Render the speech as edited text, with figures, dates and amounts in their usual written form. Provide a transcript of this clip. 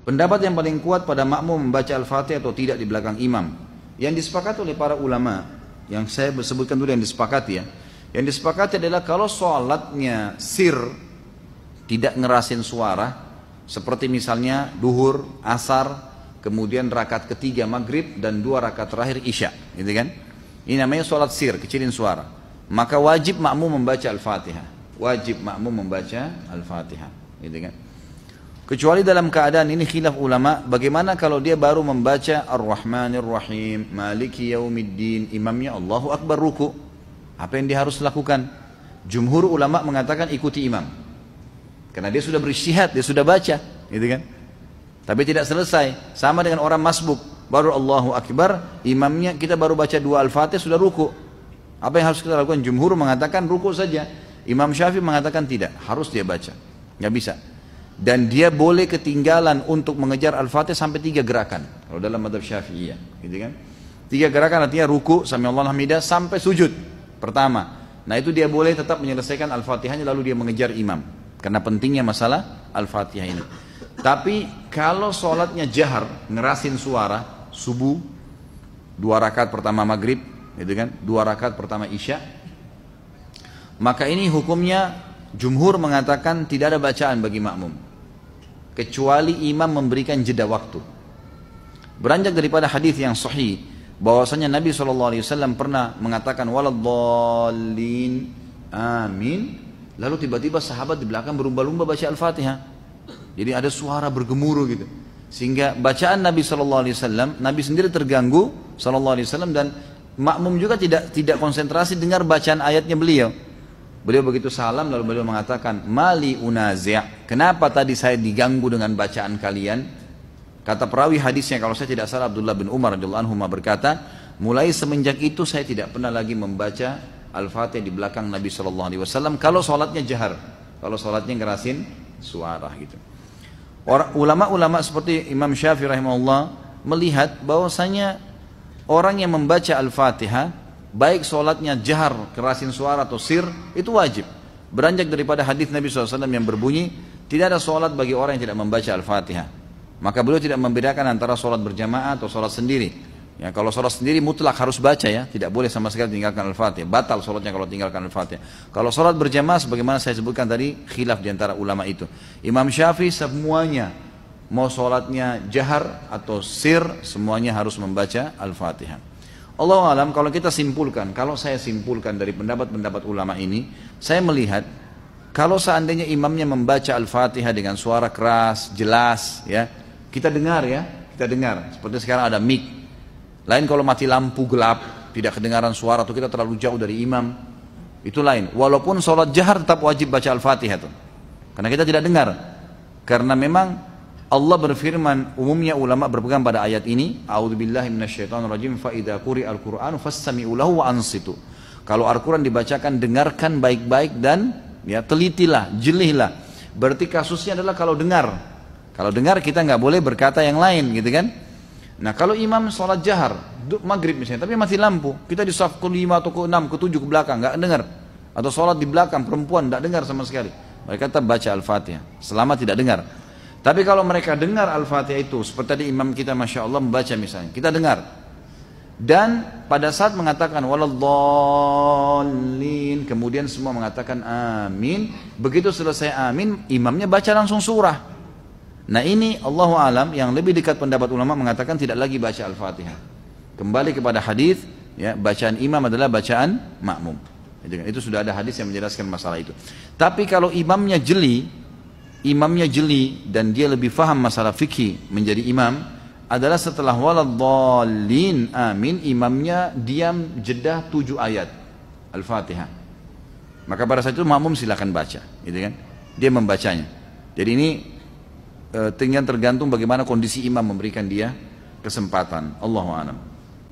Pendapat yang paling kuat pada makmum membaca Al-Fatihah atau tidak di belakang imam, yang disepakati oleh para ulama, yang saya sebutkan dulu yang disepakati ya. Yang disepakati adalah kalau sholatnya sir, tidak ngerasin suara, seperti misalnya duhur, asar, kemudian rakaat ketiga maghrib dan 2 rakaat terakhir isya, gitu kan? Ini namanya sholat sir, kecilin suara. Maka wajib makmum membaca Al-Fatihah. Wajib makmum membaca Al-Fatihah, gitu kan? Kecuali dalam keadaan ini khilaf ulama, bagaimana kalau dia baru membaca Ar-Rahmanir Rahim, Maliki Yaumiddin, imamnya Allahu Akbar ruku. Apa yang dia harus lakukan? Jumhur ulama mengatakan ikuti imam. Karena dia sudah berijtihad, dia sudah baca, gitu kan? Tapi tidak selesai, sama dengan orang masbuk, baru Allahu Akbar, imamnya kita baru baca 2 Al-Fatihah sudah ruku. Apa yang harus kita lakukan? Jumhur mengatakan ruku saja. Imam Syafi'i mengatakan tidak, harus dia baca. Nggak bisa. Dan dia boleh ketinggalan untuk mengejar Al-Fatihah sampai 3 gerakan. Kalau dalam madhab Syafi'iyah, gitu kan? 3 gerakan artinya ruku, sami Allahu hamidah, sampai sujud pertama. Nah itu dia boleh tetap menyelesaikan Al-Fatihahnya lalu dia mengejar imam. Karena pentingnya masalah Al-Fatihah ini. Tapi kalau sholatnya jahar, ngerasin suara, subuh, 2 rakaat pertama maghrib, gitu kan? 2 rakaat pertama isya, maka ini hukumnya jumhur mengatakan tidak ada bacaan bagi makmum, kecuali imam memberikan jeda waktu. Beranjak daripada hadis yang sahih, bahwasanya Nabi SAW pernah mengatakan waladdallin, amin. Lalu tiba-tiba sahabat di belakang berlumba-lumba baca Al-Fatihah. Jadi ada suara bergemuruh gitu. Sehingga bacaan Nabi SAW, Nabi sendiri terganggu SAW, dan makmum juga tidak konsentrasi dengar bacaan ayatnya beliau. Beliau begitu salam lalu beliau mengatakan, mali unazi', kenapa tadi saya diganggu dengan bacaan kalian? Kata perawi hadisnya, kalau saya tidak salah, Abdullah bin Umar radhiyallahu anhu berkata, mulai semenjak itu saya tidak pernah lagi membaca Al-Fatihah di belakang Nabi SAW kalau sholatnya jahar, kalau sholatnya ngerasin suara gitu. Ulama-ulama seperti Imam Syafi'i rahimahullah melihat bahwasanya orang yang membaca Al-Fatihah, baik sholatnya jahar, kerasin suara atau sir, itu wajib. Beranjak daripada hadis Nabi SAW yang berbunyi, tidak ada sholat bagi orang yang tidak membaca Al-Fatihah. Maka beliau tidak membedakan antara sholat berjamaah atau sholat sendiri. Ya, kalau sholat sendiri mutlak harus baca ya, tidak boleh sama sekali tinggalkan Al-Fatihah. Batal sholatnya kalau tinggalkan Al-Fatihah. Kalau sholat berjamaah, sebagaimana saya sebutkan tadi, khilaf diantara ulama itu. Imam Syafi'i semuanya, mau sholatnya jahar atau sir, semuanya harus membaca Al-Fatihah. Allahu alam, kalau kita simpulkan, kalau saya simpulkan dari pendapat-pendapat ulama ini, saya melihat kalau seandainya imamnya membaca Al-Fatihah dengan suara keras, jelas, ya, kita dengar ya, kita dengar. Seperti sekarang ada mic. Lain kalau mati lampu gelap, tidak kedengaran suara atau kita terlalu jauh dari imam, itu lain. Walaupun sholat jahar tetap wajib baca Al-Fatihah tuh, karena kita tidak dengar. Karena memang Allah berfirman, umumnya ulama berpegang pada ayat ini, a'udzubillahi minasyaitonirrajim, fa idza quri'al qur'anu fastami'u lahu wa ansitu. Kalau Al-Quran dibacakan, dengarkan baik-baik dan ya telitilah, jelihlah. Berarti kasusnya adalah kalau dengar. Kalau dengar kita nggak boleh berkata yang lain, gitu kan? Nah kalau imam sholat jahar, maghrib misalnya, tapi mati lampu, kita di saf ke-5 atau ke-6, ke-7 ke belakang, nggak dengar. Atau sholat di belakang, perempuan nggak dengar sama sekali. Mereka tetap baca Al-Fatihah, selama tidak dengar. Tapi kalau mereka dengar Al-Fatihah itu, seperti tadi imam kita Masya Allah membaca misalnya, kita dengar. Dan pada saat mengatakan waladdallin, kemudian semua mengatakan amin. Begitu selesai amin, imamnya baca langsung surah. Nah ini Allahu alam, yang lebih dekat pendapat ulama mengatakan tidak lagi baca Al-Fatihah. Kembali kepada hadis, ya, bacaan imam adalah bacaan makmum. Itu sudah ada hadis yang menjelaskan masalah itu. Tapi kalau imamnya jeli dan dia lebih faham masalah fikih menjadi imam, adalah setelah waladdallin amin, imamnya diam jeda 7 ayat Al-Fatihah. Maka pada saat itu makmum silakan baca, gitu kan? Dia membacanya. Jadi ini tinggal tergantung bagaimana kondisi imam memberikan dia kesempatan. Allahu a'lam.